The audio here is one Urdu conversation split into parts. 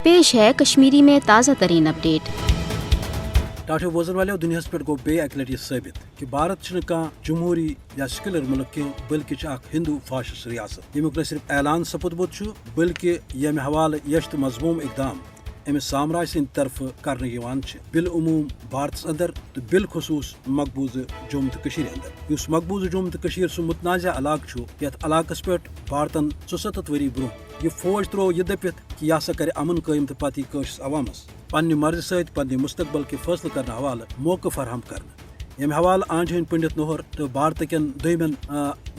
پیش ہے کشمیری میں تازہ ترین اپڈیٹ۔ ٹاٹھو بوزن والو دنیا پہ گو بے اک لٹہ یہ ثابت کہ بھارت چھ کھانا جمہوری یا سیکولر ملک کی بلکہ اخ ہندو فاشسٹ ریاست یمیک نہ صرف اعلان سپودمت بلکہ یم حوالہ یش تو مضموم اقدام امس سامراج سند طرف کرنے بالعموم بھارتس اندر تو بالخصوص مقبوض جموں تو اندر اس مقبوض جموں تو سہ متنازع علاقہ یت علاقس پہ بھارتن 74 وری برہ یہ فوج ترو یہ دپت کہ یہ ہسا کر امن قائم تو پتہ قشرس عوامس پنہ مرضی ست پنہ مستقبل کے فیصلہ کرنے حوالہ موقع فراہم کرنے یم حوالہ آنج ہند پنڈت نوہر تو بھارت کن دویمن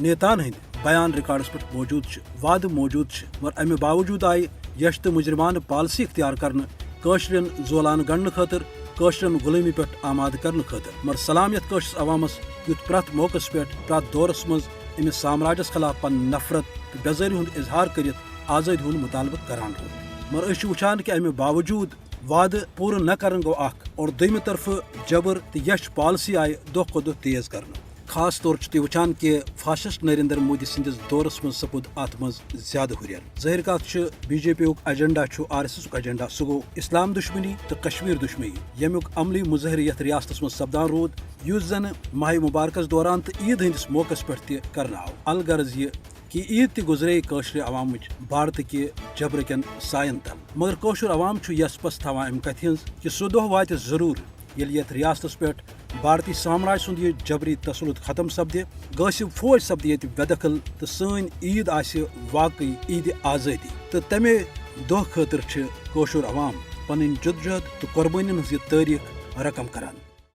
نیتان ہند بیان ریکارڈس پہ موجود وعدہ موجود مگر امہ باوجود آئی یش تو مجرمان پالسی اختیار کرنے قشرین زولان گنڈ خاطر قشرین غلامی پہ آماد کرنے خاطر مگر سلامیت قشرس عوامس یت پریت موقع پہ پریت دورس مز امس سامراجس خلاف پن نفرت تو بیزاری ہند اظہار کرت آزادی ہند مطالبہ کران مگر اس وچان کہ امہ باوجود وعدہ پور نہ کرن گو اخ اور دویمہ طرف جبر تو یش پالسی آئی دہ کھو دہ تیز کرنے خاص طور تہ وچان کہ فاشسٹ نریندر مودی سندس دورس مز سپود ات مز زیادہ حریت ظاہر کات بی جے پی ایجنڈا RSS ایجنڈا سہ گو اسلام دشمنی تو کشمیر دشمنی یمیک عملی مظاہر یتھ ریاستس مز سپدان رود اس زن ماہ مبارکس دوران تو عید ہندس موقع پہ تہ کرنا آو الغرض یہ کہ عید تہ گزرے قشر عوام بھارت کہ جبر کن سائن تل مگر قشر عوام یس پس تھوان ام کتھ ہز کہ سہ دہ وات ضرور یل یتھ ریاستس پہ بھارتی سامراج سند یہ جبری تسلط ختم سپدِ غاصب فوج سپدِ یہ بے دخل تو سن عید آسہ واقعی عید آزادی تو تمے دہ خاطر قشر عوام پن جدوجہد تو قربانی ہز یہ تاریخ رقم کران۔